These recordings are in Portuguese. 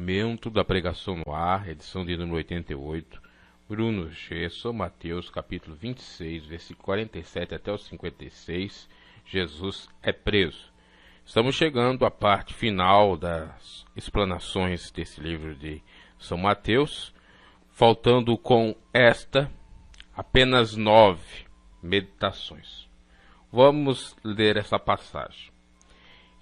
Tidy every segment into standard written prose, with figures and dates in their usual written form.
Momento da Pregação no Ar, edição de número 88, Bruno G. São Mateus, capítulo 26, versículo 47 até o 56, Jesus é preso. Estamos chegando à parte final das explanações desse livro de São Mateus, faltando com esta apenas 9 meditações. Vamos ler essa passagem.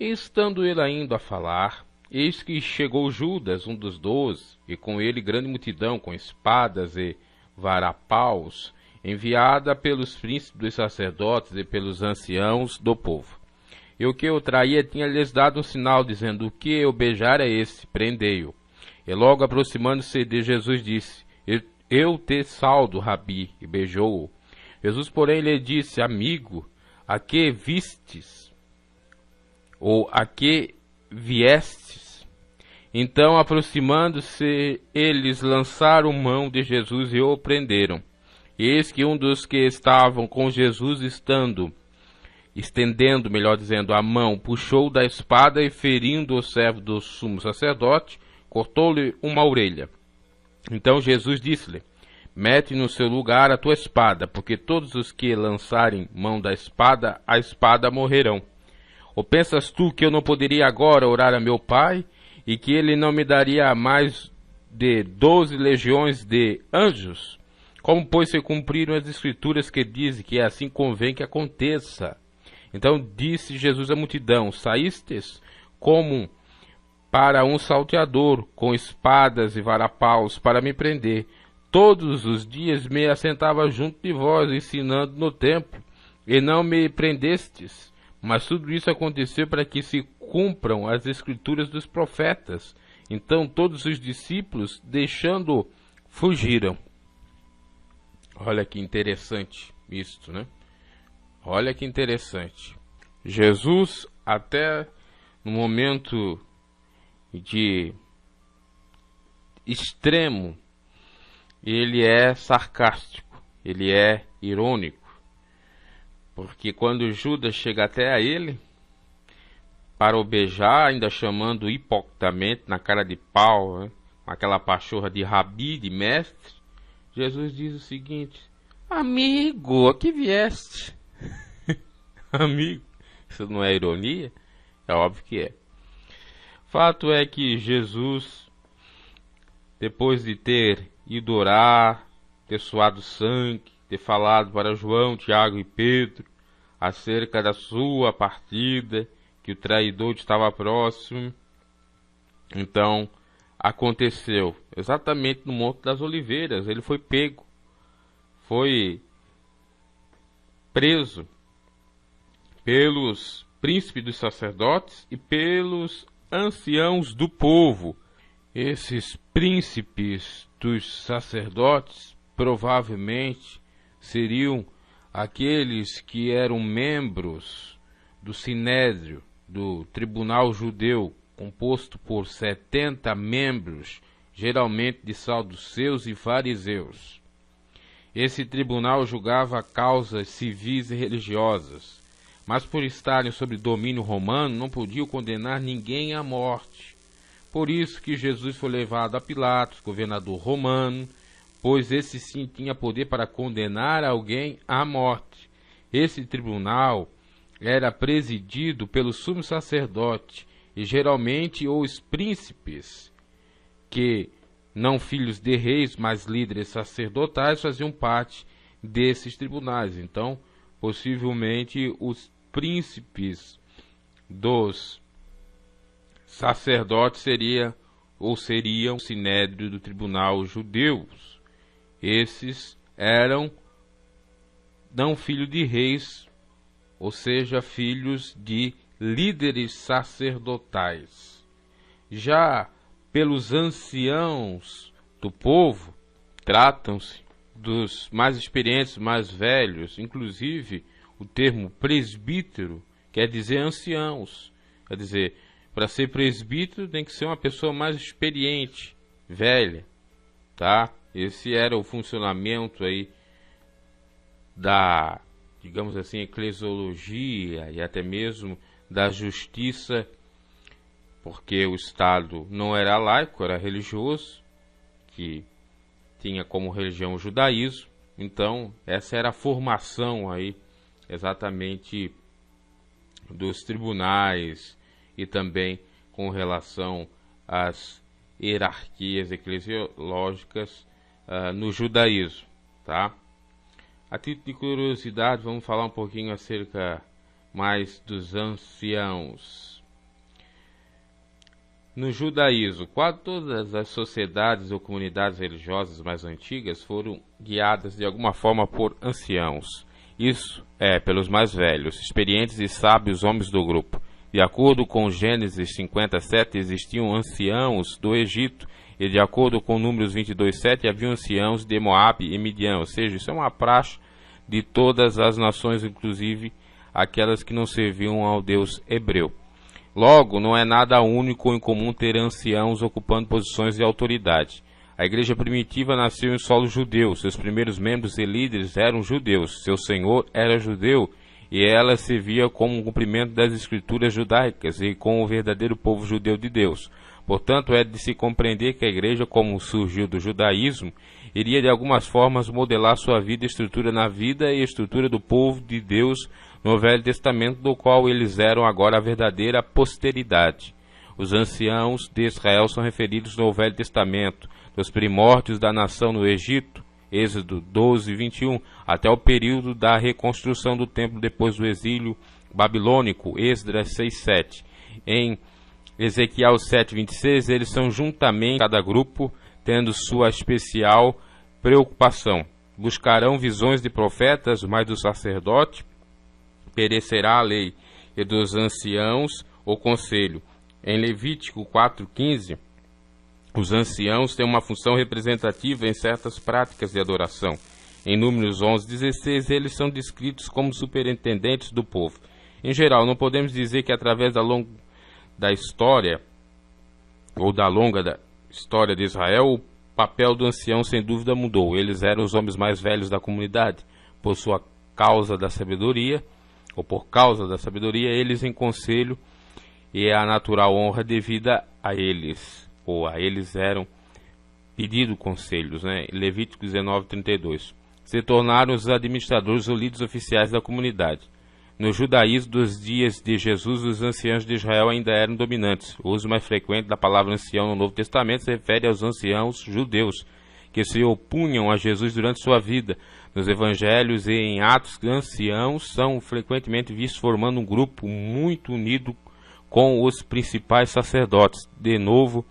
E estando ele ainda a falar, eis que chegou Judas, um dos 12, e com ele grande multidão, com espadas e varapaus, enviada pelos príncipes dos sacerdotes e pelos anciãos do povo. E o que o traía tinha-lhes dado um sinal, dizendo: o que eu beijar é esse, prendei-o. E logo aproximando-se de Jesus, disse: eu te saldo, Rabi, e beijou-o. Jesus, porém, lhe disse: amigo, a que vistes? Ou a que viestes? Então, aproximando-se, eles lançaram mão de Jesus e o prenderam. E eis que um dos que estavam com Jesus, estendendo, a mão, puxou da espada e, ferindo o servo do sumo sacerdote, cortou-lhe uma orelha. Então Jesus disse-lhe: mete no seu lugar a tua espada, porque todos os que lançarem mão da espada, a espada morrerão. Ou pensas tu que eu não poderia agora orar a meu Pai, e que ele não me daria mais de 12 legiões de anjos? Como, pois, se cumpriram as escrituras que dizem que assim convém que aconteça? Então disse Jesus à multidão: saístes como para um salteador, com espadas e varapaus, para me prender. Todos os dias me assentava junto de vós, ensinando no templo, e não me prendestes. Mas tudo isso aconteceu para que se cumpram as escrituras dos profetas. Então todos os discípulos, deixando-o, fugiram. Olha que interessante isto, né? Olha que interessante. Jesus, até no momento de extremo, ele é sarcástico, ele é irônico. Porque quando Judas chega até a ele para o beijar, ainda chamando hipocritamente na cara de pau, né, aquela pachorra de rabi, de mestre, Jesus diz o seguinte: amigo, a que vieste? Amigo, isso não é ironia? É óbvio que é. Fato é que Jesus, depois de ter ido orar, ter suado sangue, ter falado para João, Tiago e Pedro acerca da sua partida, que o traidor estava próximo, então aconteceu exatamente no Monte das Oliveiras. Ele foi pego, foi preso pelos príncipes dos sacerdotes e pelos anciãos do povo. Esses príncipes dos sacerdotes provavelmente seriam aqueles que eram membros do Sinédrio, do tribunal judeu, composto por 70 membros, geralmente de saduceus e fariseus. Esse tribunal julgava causas civis e religiosas, mas por estarem sob domínio romano não podiam condenar ninguém à morte. Por isso que Jesus foi levado a Pilatos, governador romano, pois esse sim tinha poder para condenar alguém à morte. Esse tribunal era presidido pelo sumo sacerdote e geralmente os príncipes, que, não filhos de reis, mas líderes sacerdotais, faziam parte desses tribunais. Então, possivelmente, os príncipes dos sacerdotes seriam o sinédrio do tribunal judeus. Esses eram não filhos de reis, ou seja, filhos de líderes sacerdotais. Já pelos anciãos do povo, tratam-se dos mais experientes, mais velhos. Inclusive, o termo presbítero quer dizer anciãos. Quer dizer, para ser presbítero tem que ser uma pessoa mais experiente, velha, tá? Esse era o funcionamento aí da, digamos assim, eclesiologia e até mesmo da justiça porque o Estado não era laico, era religioso, que tinha como religião o judaísmo. Então, essa era a formação aí, exatamente, dos tribunais e também com relação às hierarquias eclesiológicas no judaísmo, tá? A título de curiosidade, vamos falar um pouquinho acerca mais dos anciãos. No judaísmo, quase todas as sociedades ou comunidades religiosas mais antigas foram guiadas de alguma forma por anciãos. Isso é, pelos mais velhos, experientes e sábios homens do grupo. De acordo com Gênesis 57, existiam anciãos do Egito, e de acordo com Números 22:7, haviam anciãos de Moabe e Midian. Ou seja, isso é uma praxe de todas as nações, inclusive aquelas que não serviam ao Deus hebreu. Logo, não é nada único ou incomum ter anciãos ocupando posições de autoridade. A igreja primitiva nasceu em solo judeu, seus primeiros membros e líderes eram judeus, seu senhor era judeu, e ela servia como um cumprimento das escrituras judaicas e com o verdadeiro povo judeu de Deus. Portanto, é de se compreender que a igreja, como surgiu do judaísmo, iria de algumas formas modelar sua vida e estrutura na vida e estrutura do povo de Deus no Velho Testamento, do qual eles eram agora a verdadeira posteridade. Os anciãos de Israel são referidos no Velho Testamento, dos primórdios da nação no Egito, Êxodo 12:21, até o período da reconstrução do templo depois do exílio babilônico, Esdras 6:7. Em Ezequiel 7:26, eles são juntamente, cada grupo, tendo sua especial preocupação. Buscarão visões de profetas, mas do sacerdote perecerá a lei, e dos anciãos o conselho. Em Levítico 4:15, os anciãos têm uma função representativa em certas práticas de adoração. Em Números 11:16, eles são descritos como superintendentes do povo. Em geral, não podemos dizer que através da história, ou da longa história de Israel, o papel do ancião sem dúvida mudou. Eles eram os homens mais velhos da comunidade. Por sua causa da sabedoria, ou por causa da sabedoria, eles em conselho e a natural honra devida a eles, ou a eles eram pedido conselhos, né? Levítico 19:32. Se tornaram os administradores ou líderes oficiais da comunidade. No judaísmo dos dias de Jesus, os anciãos de Israel ainda eram dominantes. O uso mais frequente da palavra ancião no Novo Testamento se refere aos anciãos judeus, que se opunham a Jesus durante sua vida. Nos evangelhos e em Atos, anciãos são frequentemente vistos formando um grupo muito unido com os principais sacerdotes. De novo,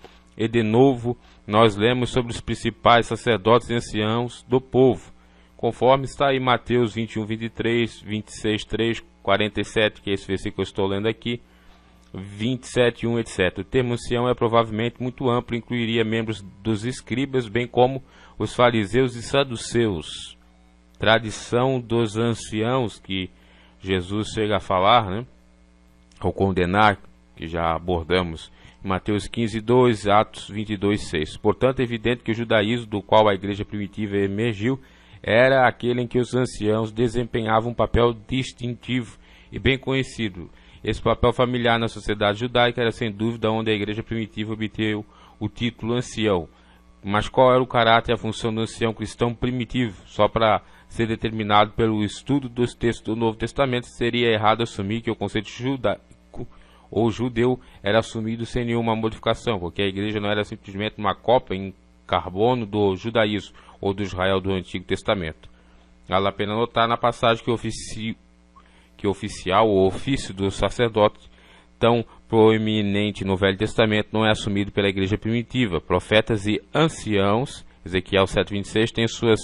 nós lemos sobre os principais sacerdotes e anciãos do povo, conforme está em Mateus 21:23, 26:3, 47, que é esse versículo que eu estou lendo aqui, 27:1, etc. O termo ancião é provavelmente muito amplo e incluiria membros dos escribas, bem como os fariseus e saduceus. Tradição dos anciãos, que Jesus chega a falar, né, ao condenar, que já abordamos em Mateus 15:2, Atos 22:6. Portanto, é evidente que o judaísmo do qual a igreja primitiva emergiu era aquele em que os anciãos desempenhavam um papel distintivo e bem conhecido. Esse papel familiar na sociedade judaica era sem dúvida onde a igreja primitiva obteve o título ancião. Mas qual era o caráter e a função do ancião cristão primitivo? Só para ser determinado pelo estudo dos textos do Novo Testamento, seria errado assumir que o conceito judaico ou judeu era assumido sem nenhuma modificação, porque a igreja não era simplesmente uma cópia em carbono do judaísmo ou do Israel do Antigo Testamento. Vale a pena notar na passagem que o ofício do sacerdote, tão proeminente no Velho Testamento, não é assumido pela igreja primitiva. Profetas e anciãos, Ezequiel 7:26, têm suas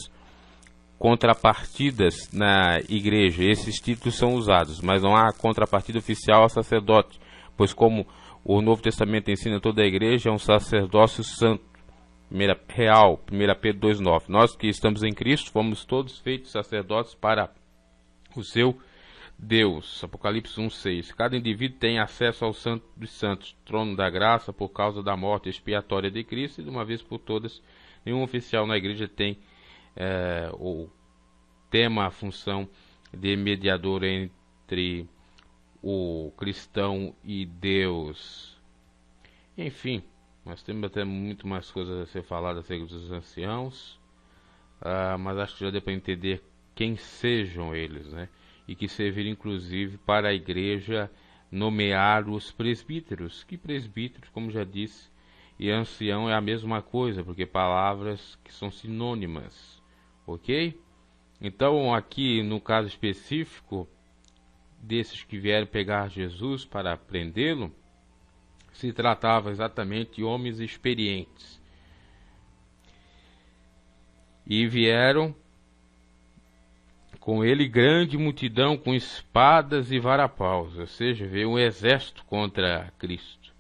contrapartidas na igreja. Esses títulos são usados, mas não há contrapartida oficial ao sacerdote, pois como o Novo Testamento ensina, toda a igreja é um sacerdócio santo. 1 Pedro 2:9. Nós que estamos em Cristo fomos todos feitos sacerdotes para o seu Deus. Apocalipse 1:6. Cada indivíduo tem acesso ao Santo dos Santos, trono da graça, por causa da morte expiatória de Cristo, e de uma vez por todas, nenhum oficial na igreja tem ou tema a função de mediador entre o cristão e Deus. Enfim, nós temos até muito mais coisas a ser faladas acerca dos anciãos, mas acho que já deu para entender quem sejam eles, né? E que serviram inclusive para a igreja nomear os presbíteros. Que presbíteros, como já disse, e ancião é a mesma coisa, porque palavras que são sinônimas, ok? Então aqui no caso específico desses que vieram pegar Jesus para prendê-lo, se tratava exatamente de homens experientes. E vieram com ele grande multidão com espadas e varapaus, ou seja, veio um exército contra Cristo.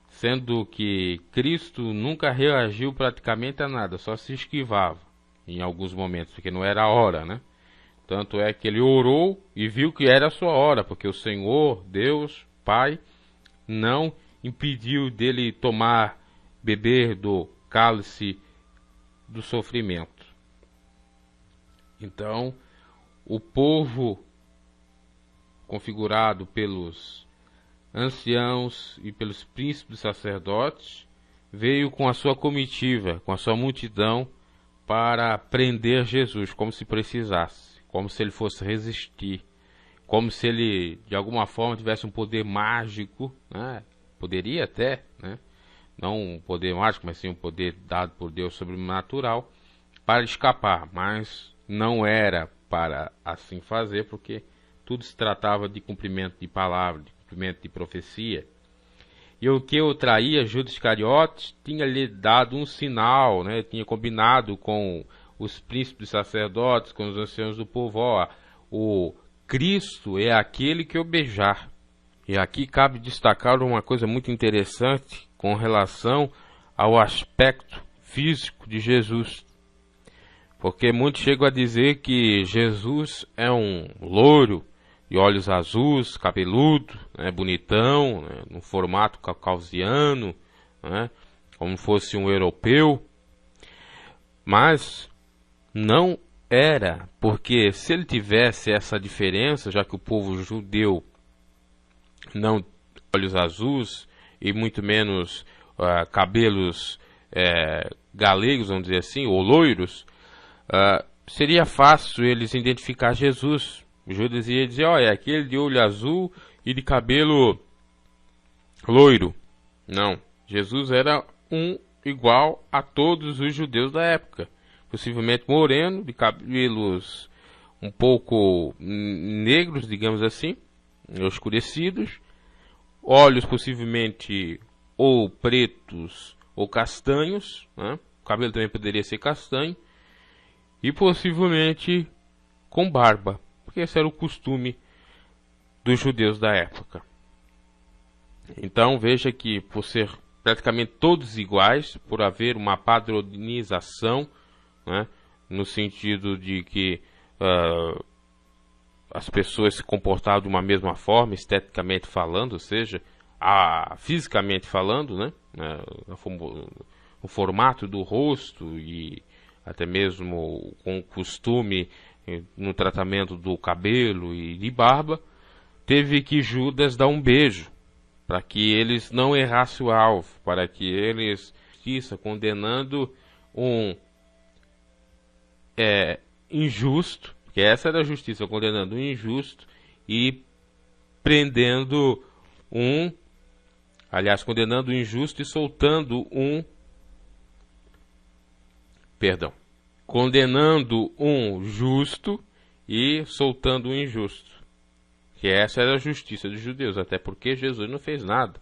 Sendo que Cristo nunca reagiu praticamente a nada, só se esquivava em alguns momentos, porque não era a hora, né? Tanto é que ele orou e viu que era a sua hora, porque o Senhor, Deus, Pai, não impediu dele beber do cálice do sofrimento. Então, o povo configurado pelos anciãos e pelos príncipes sacerdotes veio com a sua comitiva, com a sua multidão, para prender Jesus, como se precisasse, como se ele fosse resistir, como se ele de alguma forma tivesse um poder mágico, né? Poderia até, né? Não um poder mágico, mas sim um poder dado por Deus sobrenatural para escapar, mas não era para assim fazer, porque tudo se tratava de cumprimento de palavra, de cumprimento de profecia. E o que o traía, Judas Iscariotes, tinha lhe dado um sinal, né? Tinha combinado com os príncipes sacerdotes, com os anciãos do povo, o Cristo é aquele que eu beijar. E aqui cabe destacar uma coisa muito interessante com relação ao aspecto físico de Jesus. Porque muitos chegam a dizer que Jesus é um loiro, de olhos azuis, cabeludo, né, bonitão, né, num formato caucasiano, né, como fosse um europeu. Mas não era, porque se ele tivesse essa diferença, já que o povo judeu não tem olhos azuis e muito menos cabelos galegos, vamos dizer assim, ou loiros, seria fácil eles identificar Jesus. Judas ia dizer, é aquele de olho azul e de cabelo loiro. Não, Jesus era igual a todos os judeus da época. Possivelmente moreno, de cabelos um pouco negros, digamos assim, escurecidos, olhos possivelmente ou pretos ou castanhos, né? O cabelo também poderia ser castanho, e possivelmente com barba, porque esse era o costume dos judeus da época. Então veja que por ser praticamente todos iguais, por haver uma padronização, né, no sentido de que as pessoas se comportavam de uma mesma forma, esteticamente falando, ou seja, fisicamente falando, né, o formato do rosto e até mesmo com o costume no tratamento do cabelo e de barba, teve que Judas dar um beijo, para que eles não errassem o alvo, para que eles condenando um injusto, que essa era a justiça, condenando um injusto e prendendo condenando o injusto e soltando condenando um justo e soltando um injusto. Que essa era a justiça dos judeus, até porque Jesus não fez nada.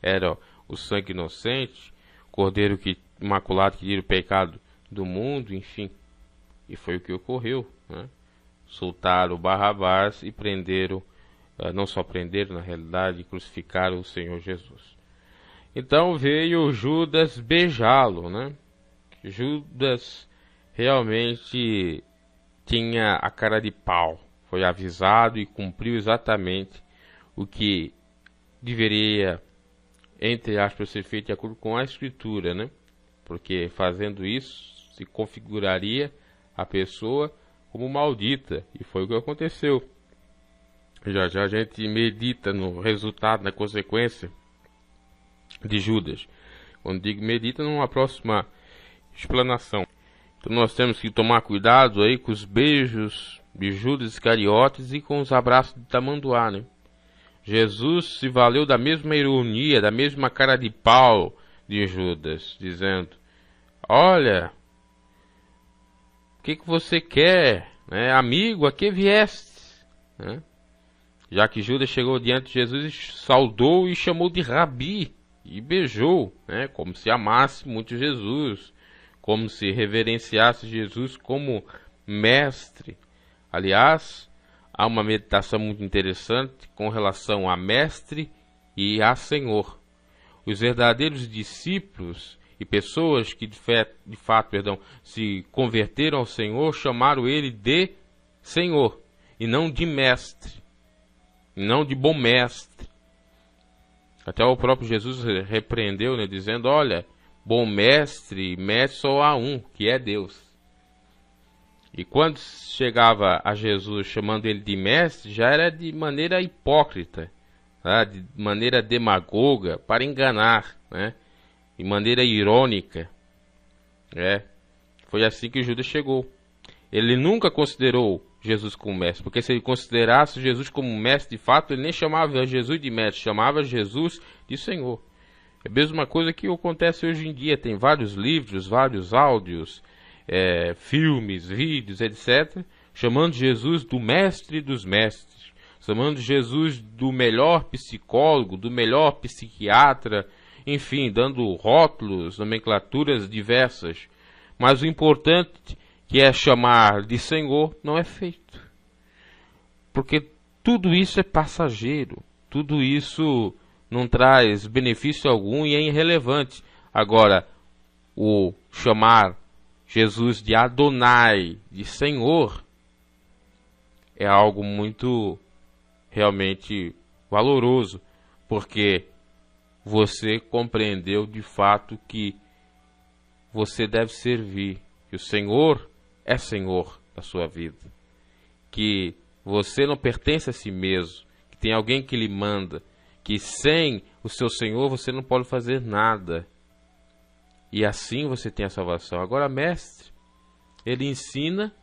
Era o sangue inocente, cordeiro imaculado que tira o pecado do mundo, enfim. E foi o que ocorreu, né? Soltaram Barrabás e prenderam, não só prenderam, na realidade, crucificaram o Senhor Jesus. Então veio Judas beijá-lo, né? Judas realmente tinha a cara de pau. Foi avisado e cumpriu exatamente o que deveria, entre aspas, ser feito de acordo com a Escritura, né? Porque fazendo isso, se configuraria a pessoa como maldita. E foi o que aconteceu. Já a gente medita no resultado, na consequência de Judas. Quando digo medita, numa próxima explanação. Então nós temos que tomar cuidado aí com os beijos de Judas Iscariotes e com os abraços de tamanduá, né? Jesus se valeu da mesma ironia, da mesma cara de pau de Judas, dizendo: olha, o que você quer, né? Amigo, a que vieste? Né? Já que Judas chegou diante de Jesus, saudou e chamou de Rabi, e beijou, né? Como se amasse muito Jesus, como se reverenciasse Jesus como mestre. Aliás, há uma meditação muito interessante com relação a mestre e a Senhor. Os verdadeiros discípulos e pessoas que de fato se converteram ao Senhor, chamaram ele de Senhor, e não de mestre, não de bom mestre. Até o próprio Jesus repreendeu, né, dizendo: olha, bom mestre só há um, que é Deus. E quando chegava a Jesus chamando ele de mestre, já era de maneira hipócrita, tá? De maneira demagoga, para enganar, né? De maneira irônica. Foi assim que Judas chegou. Ele nunca considerou Jesus como mestre, porque se ele considerasse Jesus como mestre de fato, ele nem chamava Jesus de mestre, chamava Jesus de Senhor. É a mesma coisa que acontece hoje em dia. Tem vários livros, vários áudios, filmes, vídeos, etc., chamando Jesus do mestre dos mestres, chamando Jesus do melhor psicólogo, do melhor psiquiatra, enfim, dando rótulos, nomenclaturas diversas. Mas o importante, que é chamar de Senhor, não é feito, porque tudo isso é passageiro, tudo isso não traz benefício algum e é irrelevante. Agora, o chamar Jesus de Adonai, de Senhor, é algo muito realmente valoroso, porque você compreendeu de fato que você deve servir, que o Senhor é Senhor da sua vida, que você não pertence a si mesmo, que tem alguém que lhe manda, que sem o seu Senhor você não pode fazer nada. E assim você tem a salvação. Agora, mestre, ele ensina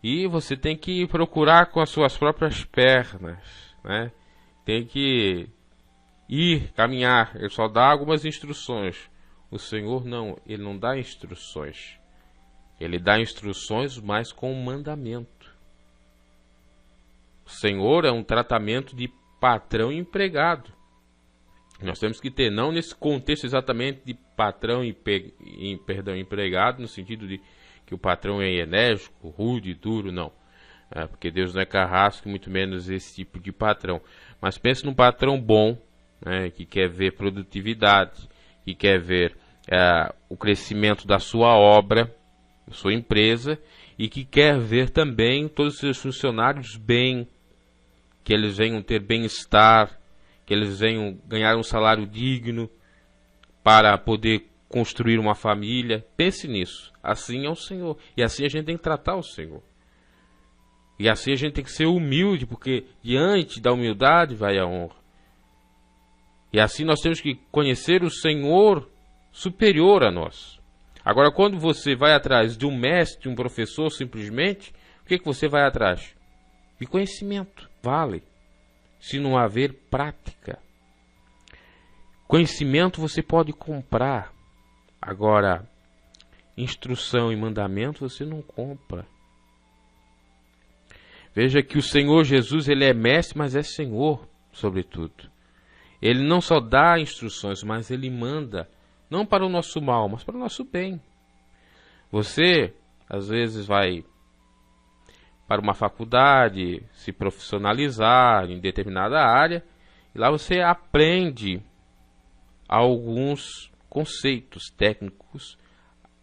e você tem que procurar com as suas próprias pernas, né? Tem que ir, caminhar. Ele só dá algumas instruções. O Senhor não, ele não dá instruções. Ele dá instruções, mas com um mandamento. O Senhor é um tratamento de patrão e empregado. Nós temos que ter, não nesse contexto exatamente de patrão e empregado, no sentido de que o patrão é enérgico, rude, duro, não. Porque Deus não é carrasco, muito menos esse tipo de patrão. Mas pense num patrão bom, né, que quer ver produtividade, que quer ver o crescimento da sua obra, da sua empresa, e que quer ver também todos os seus funcionários bem, que eles venham ter bem-estar, que eles venham ganhar um salário digno para poder construir uma família. Pense nisso. Assim é o Senhor. E assim a gente tem que tratar o Senhor. E assim a gente tem que ser humilde, porque diante da humildade vai a honra. E assim nós temos que conhecer o Senhor superior a nós. Agora, quando você vai atrás de um mestre, de um professor, simplesmente, o que você vai atrás? De conhecimento. Vale. Se não haver prática. Conhecimento você pode comprar. Agora, instrução e mandamento você não compra. Veja que o Senhor Jesus, ele é mestre, mas é Senhor, sobretudo. Ele não só dá instruções, mas ele manda, não para o nosso mal, mas para o nosso bem. Você, às vezes, vai para uma faculdade, se profissionalizar em determinada área, e lá você aprende alguns conceitos técnicos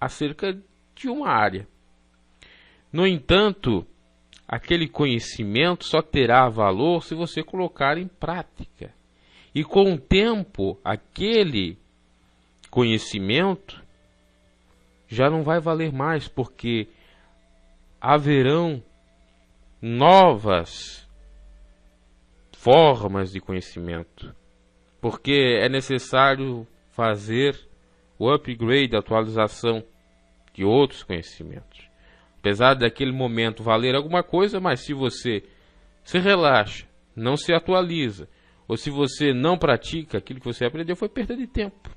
acerca de uma área. No entanto, aquele conhecimento só terá valor se você colocar em prática. E com o tempo, aquele conhecimento já não vai valer mais, porque haverão novas formas de conhecimento. porque é necessário fazer o upgrade, a atualização de outros conhecimentos. Apesar daquele momento valer alguma coisa, mas se você se relaxa, não se atualiza, ou se você não pratica aquilo que você aprendeu, foi perda de tempo.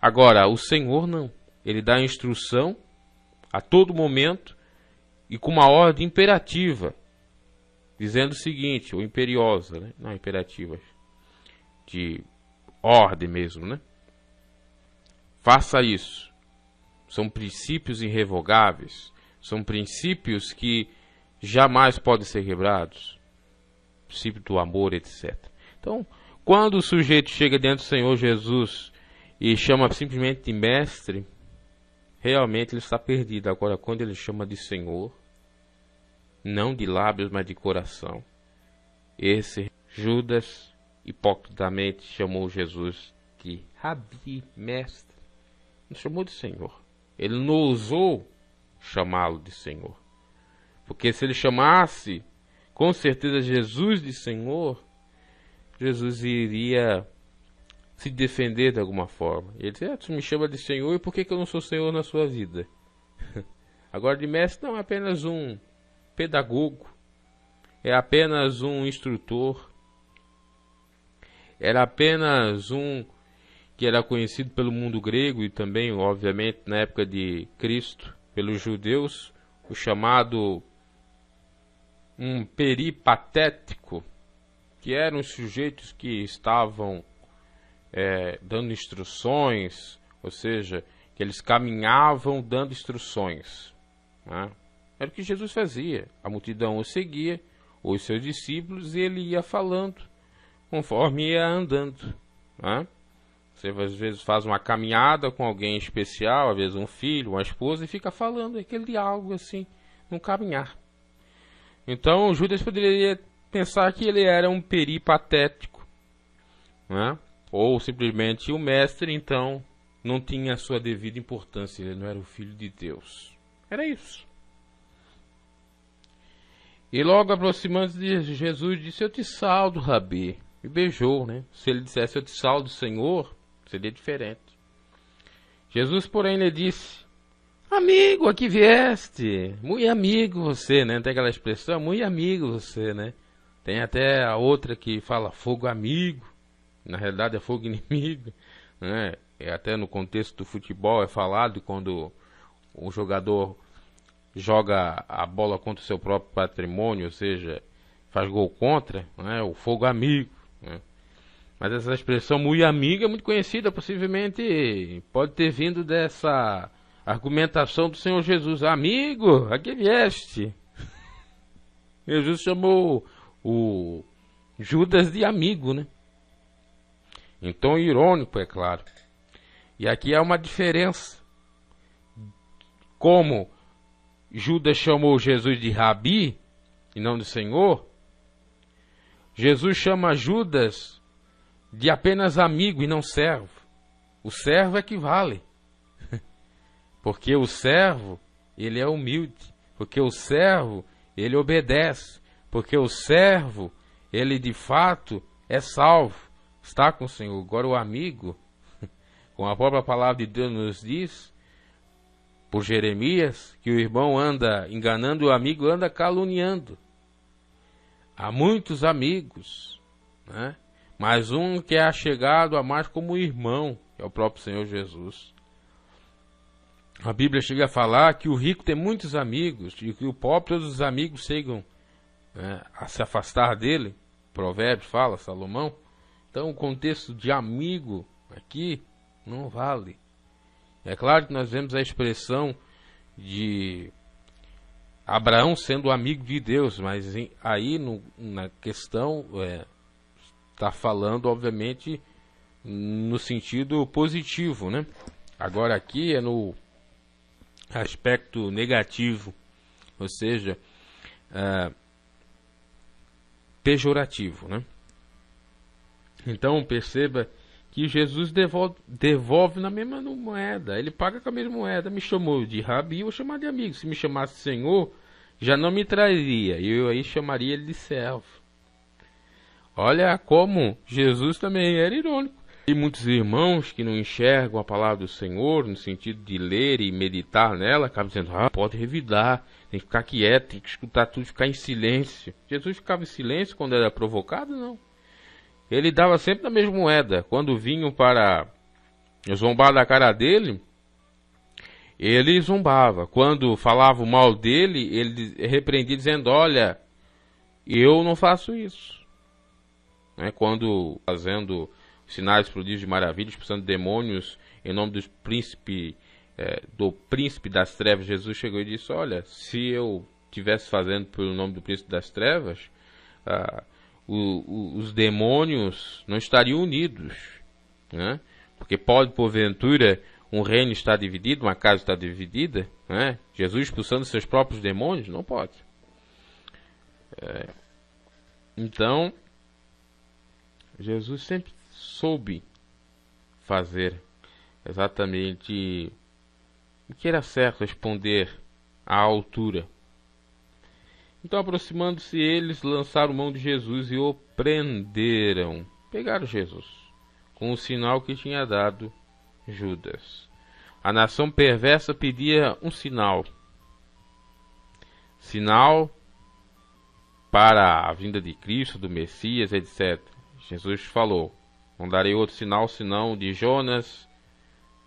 Agora, o Senhor não. Ele dá instrução a todo momento e com uma ordem imperativa, dizendo o seguinte, ou imperiosa, né? Não imperativa, de ordem mesmo, né? Faça isso. São princípios irrevogáveis, são princípios que jamais podem ser quebrados. Princípio do amor, etc. Então, quando o sujeito chega diante do Senhor Jesus e chama simplesmente de mestre, realmente ele está perdido. Agora, quando ele chama de Senhor, não de lábios, mas de coração, esse Judas hipocritamente chamou Jesus de Rabi, mestre. Não chamou de Senhor. Ele não ousou chamá-lo de Senhor. Porque se ele chamasse, com certeza, Jesus de Senhor, Jesus iria se defender de alguma forma. Ele dizia, tu me chama de Senhor, e por que eu não sou Senhor na sua vida? Agora, de mestre não é apenas um pedagogo, é apenas um instrutor, era apenas um que era conhecido pelo mundo grego e também, obviamente, na época de Cristo, pelos judeus, o chamado um peripatético, que eram os sujeitos que estavam dando instruções, ou seja, que eles caminhavam dando instruções, né? Era o que Jesus fazia. A multidão o seguia, os seus discípulos, e ele ia falando conforme ia andando, né? Você às vezes faz uma caminhada com alguém especial, às vezes um filho, uma esposa, e fica falando aquele diálogo assim, num caminhar. Então Judas poderia pensar que ele era um peripatético, né? Ou simplesmente o mestre, então não tinha a sua devida importância, ele não era o filho de Deus. Era isso. E logo aproximando-se de Jesus, disse, eu te saldo, Rabi. E beijou, né? Se ele dissesse, eu te saldo, Senhor, seria diferente. Jesus, porém, lhe disse, amigo, aqui vieste. Muito amigo você, né? Tem aquela expressão, muito amigo você, né? Tem até a outra que fala fogo amigo. Na realidade é fogo inimigo, né? Até no contexto do futebol é falado quando o jogador joga a bola contra o seu próprio patrimônio, ou seja, faz gol contra, né? O fogo amigo, né? Mas essa expressão muito amiga é muito conhecida, possivelmente pode ter vindo dessa argumentação do Senhor Jesus. Amigo, aqui vieste. Jesus chamou o Judas de amigo, né? Em tom irônico, é claro. E aqui há uma diferença. Como Judas chamou Jesus de Rabi e não de Senhor, Jesus chama Judas de apenas amigo e não servo. O servo é que vale. Porque o servo, ele é humilde. Porque o servo, ele obedece. Porque o servo, ele de fato é salvo. Está com o Senhor. Agora o amigo, com a própria palavra de Deus nos diz, por Jeremias, que o irmão anda enganando, o amigo anda caluniando. Há muitos amigos, né? Mas um que é achegado a mais como irmão, que é o próprio Senhor Jesus. A Bíblia chega a falar que o rico tem muitos amigos, e que o pobre, todos os amigos chegam, né, a se afastar dele. Provérbios fala, Salomão. Então o contexto de amigo aqui não vale. É claro que nós vemos a expressão de Abraão sendo amigo de Deus, mas aí na questão está falando, obviamente, no sentido positivo, né? Agora aqui é no aspecto negativo, ou seja, pejorativo, né? Então perceba que Jesus devolve na mesma moeda, ele paga com a mesma moeda. Me chamou de Rabi, eu vou chamar de amigo. Se me chamasse Senhor, já não me trairia, eu aí chamaria ele de servo. Olha como Jesus também era irônico. Tem muitos irmãos que não enxergam a palavra do Senhor no sentido de ler e meditar nela, acabam dizendo, pode revidar, tem que ficar quieto, tem que escutar tudo, ficar em silêncio. Jesus ficava em silêncio quando era provocado? Não. Ele dava sempre na mesma moeda. Quando vinham para zombar da cara dele, ele zombava. Quando falavam mal dele, ele repreendia dizendo, olha, eu não faço isso. Quando fazendo sinais, prodígios de maravilhas, expulsando demônios em nome do príncipe das trevas, Jesus chegou e disse, olha, se eu estivesse fazendo pelo nome do príncipe das trevas, os demônios não estariam unidos, né? Porque pode, porventura, um reino estar dividido, uma casa estar dividida, né? Jesus expulsando seus próprios demônios? Não pode. Então, Jesus sempre soube fazer exatamente o que era certo, responder à altura. Então, aproximando-se eles, lançaram mão de Jesus e o prenderam. Pegaram Jesus, com o sinal que tinha dado Judas. A nação perversa pedia um sinal. Sinal para a vinda de Cristo, do Messias, etc. Jesus falou, não darei outro sinal senão de Jonas,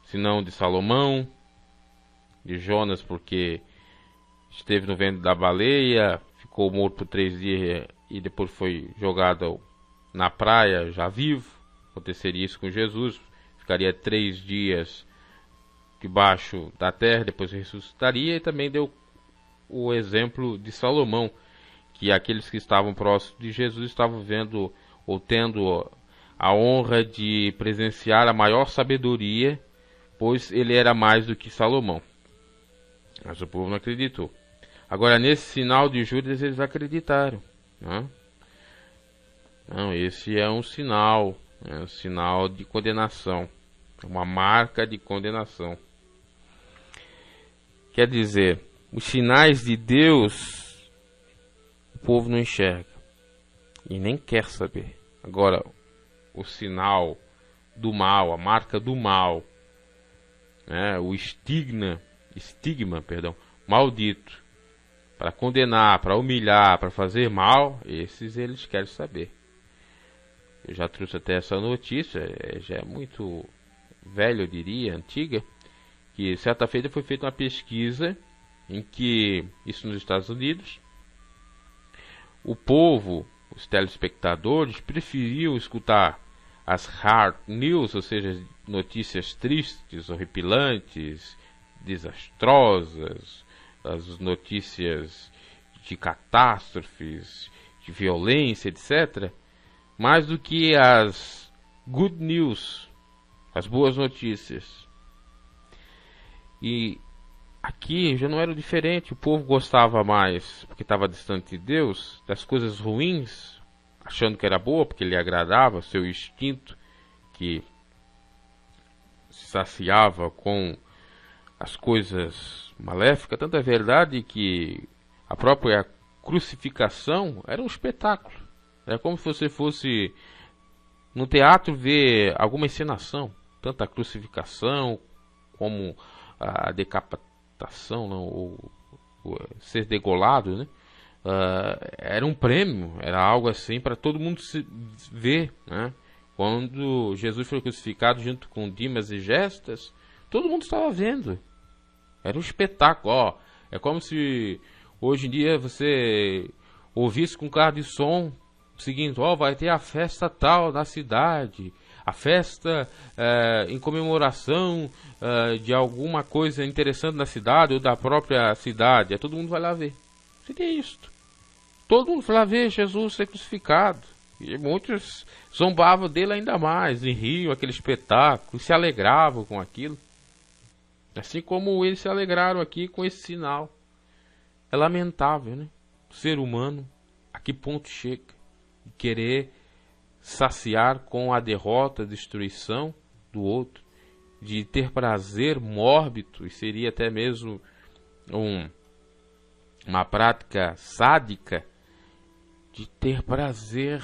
senão de Salomão. De Jonas porque esteve no ventre da baleia, ficou morto por 3 dias e depois foi jogado na praia já vivo. Aconteceria isso com Jesus, ficaria 3 dias debaixo da terra, depois ressuscitaria. E também deu o exemplo de Salomão, que aqueles que estavam próximos de Jesus estavam vendo ou tendo a honra de presenciar a maior sabedoria, pois ele era mais do que Salomão. Mas o povo não acreditou. Agora, nesse sinal de Judas, eles acreditaram, né? Não, esse é um sinal de condenação, uma marca de condenação. Quer dizer, os sinais de Deus, o povo não enxerga e nem quer saber. Agora, o sinal do mal, a marca do mal, o estigma, maldito, para condenar, para humilhar, para fazer mal, esses eles querem saber. Eu já trouxe até essa notícia, já é muito velha, eu diria, antiga, que certa feita foi feita uma pesquisa em que, isso nos Estados Unidos, o povo, os telespectadores, preferiam escutar as hard news, ou seja, notícias tristes, horripilantes, desastrosas, as notícias de catástrofes, de violência, etc., mais do que as good news, as boas notícias. E aqui já não era diferente, o povo gostava mais, porque estava distante de Deus, das coisas ruins, achando que era boa, porque lhe agradava, seu instinto que se saciava com as coisas maléficas. Tanto é verdade que a própria crucificação era um espetáculo. Era como se você fosse no teatro ver alguma encenação. Tanto a crucificação como a decapitação, não, ou ser degolado, né? Era um prêmio, era algo assim para todo mundo se ver, né? Quando Jesus foi crucificado junto com Dimas e Gestas, todo mundo estava vendo. Era um espetáculo. É como se hoje em dia você ouvisse com carro de som o seguinte: vai ter a festa tal na cidade, a festa em comemoração de alguma coisa interessante na cidade ou da própria cidade. Todo mundo vai lá ver. Seria isto. Todo mundo foi lá ver Jesus ser crucificado. E muitos zombavam dele ainda mais, e riam aquele espetáculo, e se alegravam com aquilo. Assim como eles se alegraram aqui com esse sinal. É lamentável, né? O ser humano, a que ponto chega? De querer saciar com a derrota, a destruição do outro. De ter prazer mórbido, e seria até mesmo uma prática sádica, de ter prazer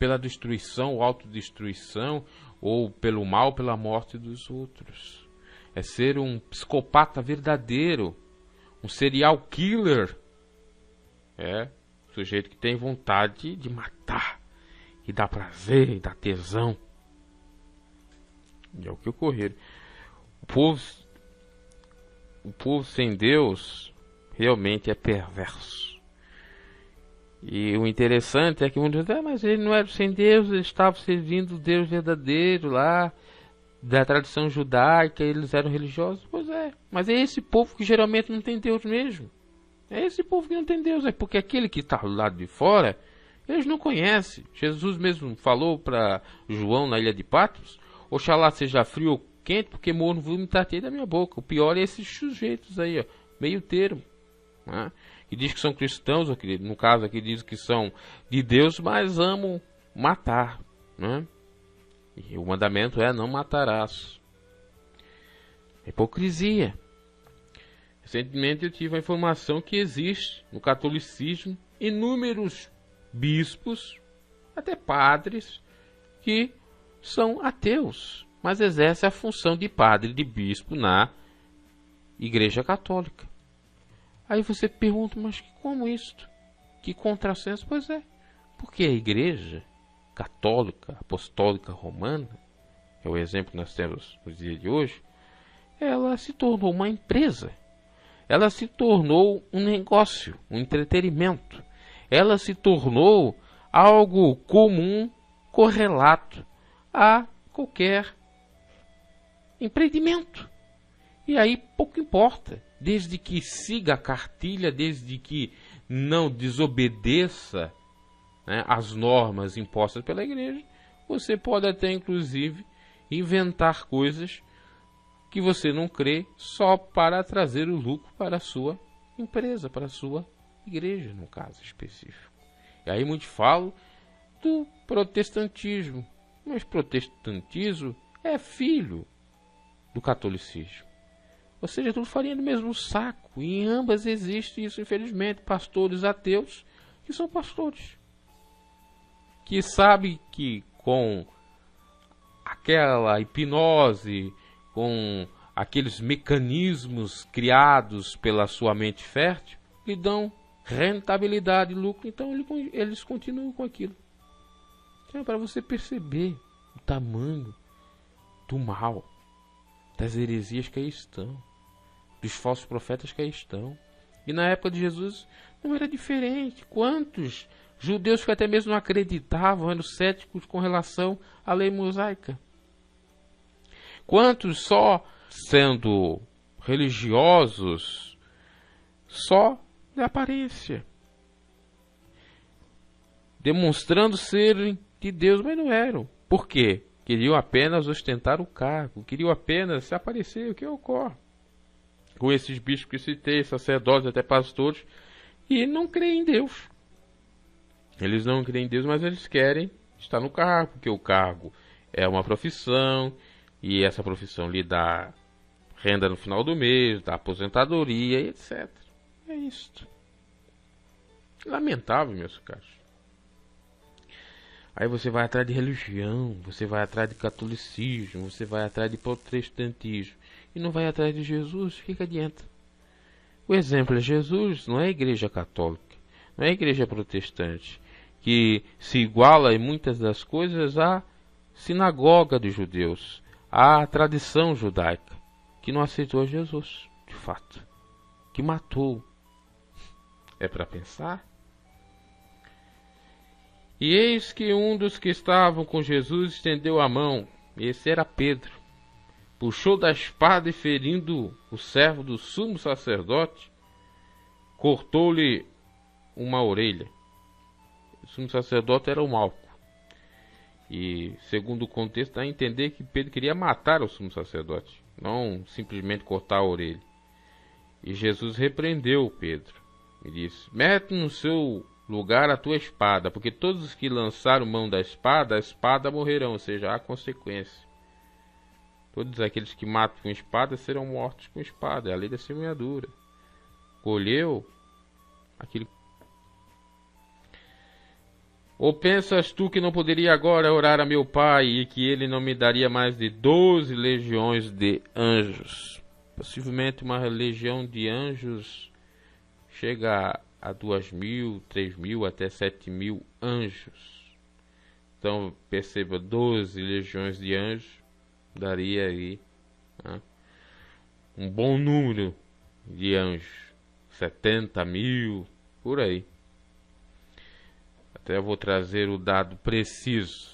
pela destruição ou autodestruição, ou pelo mal, pela morte dos outros. É ser um psicopata verdadeiro, um serial killer. É um sujeito que tem vontade de matar, e dá prazer, e dá tesão. E é o que ocorreu. O povo sem Deus realmente é perverso. E o interessante é que muitos dizem, mas ele não era sem Deus, ele estava servindo o Deus verdadeiro lá, da tradição judaica, eles eram religiosos. Pois é, mas é esse povo que geralmente não tem Deus mesmo. É esse povo que não tem Deus, é porque aquele que está do lado de fora, eles não conhecem. Jesus mesmo falou para João na ilha de Patmos, oxalá seja frio ou quente, porque morro não vomitar-te da minha boca. O pior é esses sujeitos aí, ó, meio termo, né? Que diz que são cristãos, no caso aqui diz que são de Deus, mas amam matar, né? E o mandamento é: não matarás. Hipocrisia. Recentemente eu tive a informação que existe no catolicismo inúmeros bispos, até padres, que são ateus, mas exercem a função de padre, de bispo na Igreja Católica. Aí você pergunta, mas como isto? Que contrassenso? Pois é, porque a Igreja Católica, Apostólica Romana, que é o exemplo que nós temos no dia de hoje, ela se tornou uma empresa. Ela se tornou um negócio, um entretenimento. Ela se tornou algo comum, correlato a qualquer empreendimento. E aí pouco importa, desde que siga a cartilha, desde que não desobedeça, né, as normas impostas pela igreja, você pode até inclusive inventar coisas que você não crê só para trazer o lucro para a sua empresa, para a sua igreja, no caso específico. E aí muitos falam do protestantismo, mas protestantismo é filho do catolicismo. Ou seja, tudo farinha do mesmo saco. E em ambas existe isso, infelizmente. Pastores ateus que são pastores, que sabem que com aquela hipnose, com aqueles mecanismos criados pela sua mente fértil, lhe dão rentabilidade e lucro. Então eles continuam com aquilo. Então é para você perceber o tamanho do mal, das heresias que aí estão, dos falsos profetas que aí estão. E na época de Jesus não era diferente. Quantos judeus que até mesmo não acreditavam, eram céticos com relação à lei mosaica? Quantos só sendo religiosos, só de aparência, demonstrando serem de Deus, mas não eram. Por quê? Queriam apenas ostentar o cargo, queriam apenas se aparecer. O que ocorre com esses bispos que citei, sacerdotes, até pastores, e não creem em Deus. Eles não creem em Deus, mas eles querem estar no cargo, porque o cargo é uma profissão, e essa profissão lhe dá renda no final do mês, dá aposentadoria, etc. É isto. Lamentável, meus caros. Aí você vai atrás de religião, você vai atrás de catolicismo, você vai atrás de protestantismo, e não vai atrás de Jesus. O que adianta? O exemplo é Jesus, não é a igreja católica, não é a igreja protestante, que se iguala em muitas das coisas à sinagoga dos judeus, à tradição judaica, que não aceitou Jesus, de fato, que matou. É para pensar? E eis que um dos que estavam com Jesus estendeu a mão, esse era Pedro, puxou da espada e, ferindo o servo do sumo sacerdote, cortou-lhe uma orelha. O sumo sacerdote era o Malco. E, segundo o contexto, dá a entender que Pedro queria matar o sumo sacerdote, não simplesmente cortar a orelha. E Jesus repreendeu Pedro e disse: mete no seu lugar a tua espada, porque todos os que lançaram mão da espada, a espada morrerão, ou seja, há consequência. Todos aqueles que matam com espada serão mortos com espada, é a lei da semeadura. Colheu aquilo. Ou pensas tu que não poderia agora orar a meu Pai e que ele não me daria mais de 12 legiões de anjos? Possivelmente uma legião de anjos chega a 2.000, 3.000, até 7.000 anjos. Então perceba, 12 legiões de anjos daria aí, né, um bom número de anjos. 70.000, por aí. Até vou trazer o dado preciso.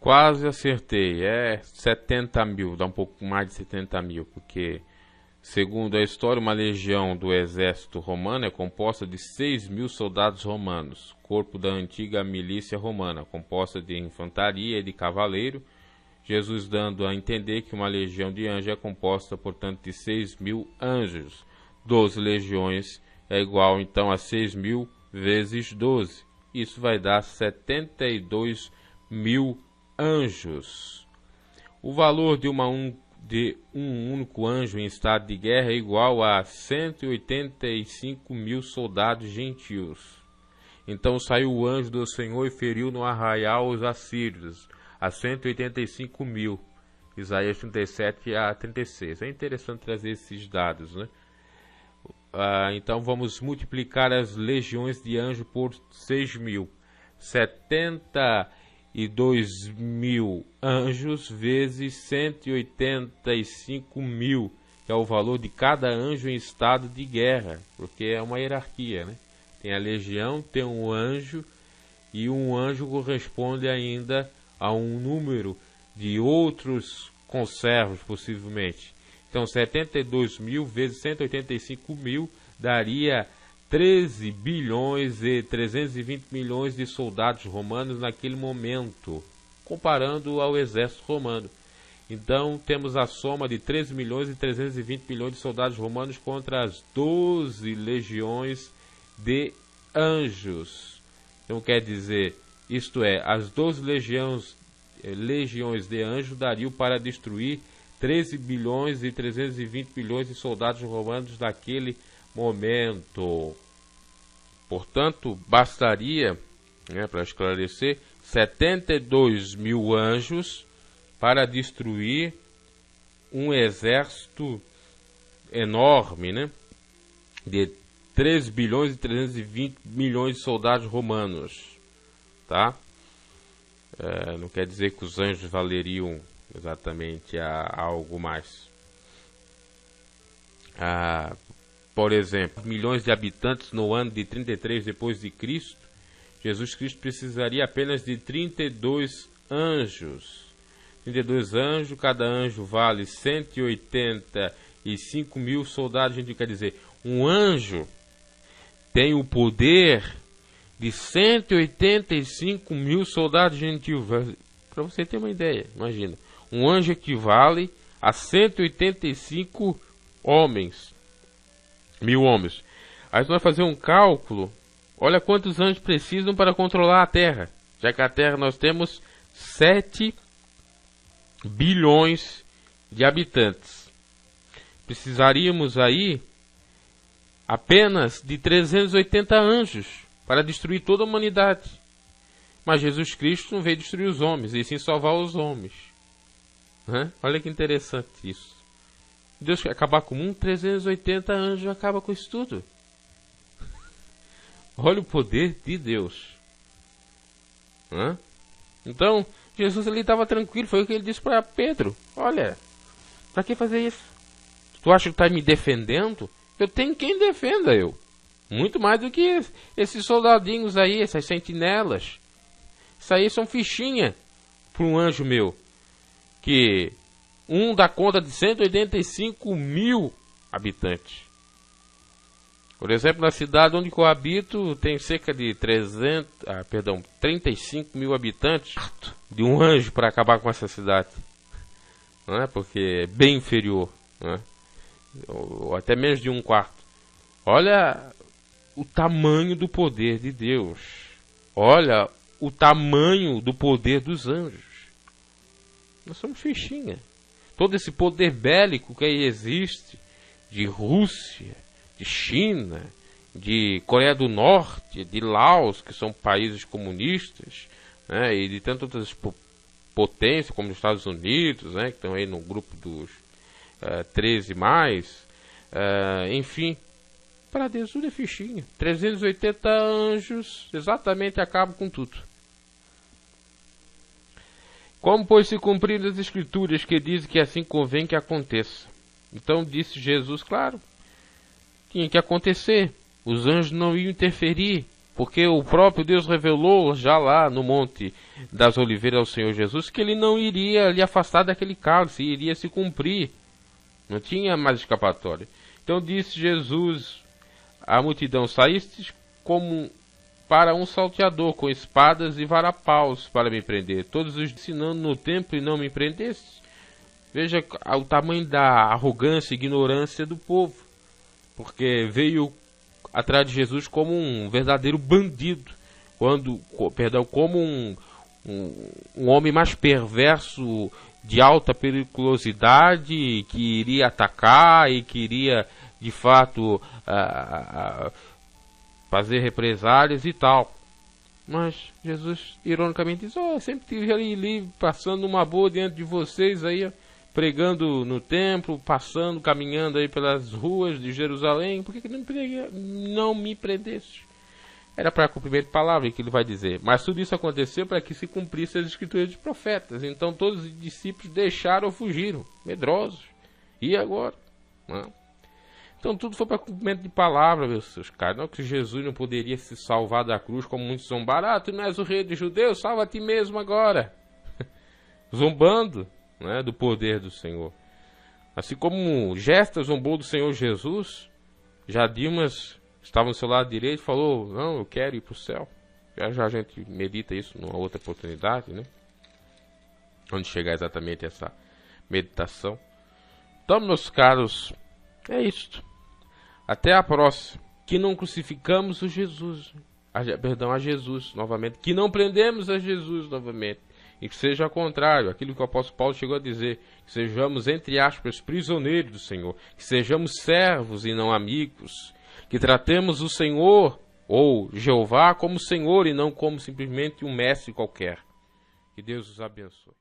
Quase acertei, 70.000, dá um pouco mais de 70.000, porque, segundo a história, uma legião do exército romano é composta de 6.000 soldados romanos, corpo da antiga milícia romana, composta de infantaria e de cavaleiro, Jesus dando a entender que uma legião de anjos é composta, portanto, de 6.000 anjos. 12 legiões é igual, então, a 6.000 vezes 12. Isso vai dar 72.000 anjos. O valor de um único anjo em estado de guerra é igual a 185.000 soldados gentios. Então saiu o anjo do Senhor e feriu no arraial os assírios, a 185.000. Isaías 37 a 36. É interessante trazer esses dados, né? Então vamos multiplicar as legiões de anjo por 6.000. 72.000 anjos vezes 185.000, que é o valor de cada anjo em estado de guerra, porque é uma hierarquia, né? Tem a legião, tem um anjo, e um anjo corresponde ainda a um número de outros conservos, possivelmente. Então, 72.000 vezes 185.000 daria 13 bilhões e 320 milhões de soldados romanos naquele momento, comparando ao exército romano. Então, temos a soma de 13 milhões e 320 milhões de soldados romanos contra as 12 legiões de anjos. Então, quer dizer, isto é, as 12 legiões de anjos dariam para destruir 13 bilhões e 320 milhões de soldados romanos naquele momento. Portanto, bastaria, para esclarecer, 72.000 anjos para destruir um exército enorme, de 13 bilhões e 320 milhões de soldados romanos, tá? Não quer dizer que os anjos valeriam exatamente a algo mais. Por exemplo, milhões de habitantes no ano de 33 depois de Cristo, Jesus Cristo precisaria apenas de 32 anjos. 32 anjos, cada anjo vale 185.000 soldados. A gente quer dizer, um anjo tem o poder de 185.000 soldados gentios. Para você ter uma ideia, imagina. Um anjo equivale a 185 homens. 1.000 homens. Aí nós vamos fazer um cálculo. Olha quantos anjos precisam para controlar a Terra. Já que a Terra nós temos 7 bilhões de habitantes. Precisaríamos aí apenas de 380 anjos para destruir toda a humanidade. Mas Jesus Cristo não veio destruir os homens, e sim salvar os homens. Olha que interessante isso. Deus quer acabar com 380 anjos acaba com isso tudo. Olha o poder de Deus. Então, Jesus ali estava tranquilo, foi o que ele disse para Pedro. Olha, para que fazer isso? Tu acha que está me defendendo? Eu tenho quem defenda eu. Muito mais do que esses soldadinhos aí, essas sentinelas. Isso aí são fichinha para um anjo meu. Que dá conta de 185.000 habitantes. Por exemplo, na cidade onde eu habito, tem cerca de 35.000 habitantes. De um anjo para acabar com essa cidade. Não é? Porque é bem inferior. Não é? Ou até menos de 1/4. Olha o tamanho do poder de Deus. Olha o tamanho do poder dos anjos. Nós somos fichinha. Todo esse poder bélico que aí existe, de Rússia, de China, de Coreia do Norte, de Laos, que são países comunistas, né, e de tantas outras potências, como os Estados Unidos, né, que estão aí no grupo dos 13 mais, enfim, para Deus tudo é fichinha. 380 anjos exatamente acabam com tudo. Como, pois, se cumpriram as escrituras que dizem que assim convém que aconteça? Então disse Jesus, claro, tinha que acontecer. Os anjos não iam interferir, porque o próprio Deus revelou já lá no Monte das Oliveiras ao Senhor Jesus que ele não iria lhe afastar daquele cálice, iria se cumprir. Não tinha mais escapatória. Então disse Jesus à multidão, saístes como para um salteador, com espadas e varapaus para me prender. Todos os ensinando no templo e não me prendestes. Veja o tamanho da arrogância e ignorância do povo. Porque veio atrás de Jesus como um verdadeiro bandido. Como um homem mais perverso, de alta periculosidade, que iria atacar e queria, de fato, fazer represálias e tal. Mas Jesus, ironicamente, diz, sempre estive ali passando uma boa diante de vocês, aí, pregando no templo, caminhando aí pelas ruas de Jerusalém, por que não me prendeste? Era para cumprimento de palavra que ele vai dizer. Mas tudo isso aconteceu para que se cumprisse as escrituras dos profetas. Então todos os discípulos deixaram ou fugiram, medrosos. E agora? Não. Então tudo foi para cumprimento de palavra, meus seus caros. Não que Jesus não poderia se salvar da cruz, como muitos zombaram. Tu não és o rei dos judeus, salva a ti mesmo agora. Zombando, né, do poder do Senhor. Assim como Gesta zombou do Senhor Jesus, já Dimas estava no seu lado direito e falou, não, eu quero ir para o céu. Já a gente medita isso numa outra oportunidade, né? Onde chegar exatamente essa meditação. Então, meus caros, é isto. Até a próxima. Que não crucificamos a Jesus novamente. Que não prendemos a Jesus novamente. E que seja ao contrário, aquilo que o apóstolo Paulo chegou a dizer. Que sejamos, entre aspas, prisioneiros do Senhor. Que sejamos servos e não amigos. Que tratemos o Senhor, ou Jeová, como Senhor e não como simplesmente um mestre qualquer. Que Deus os abençoe.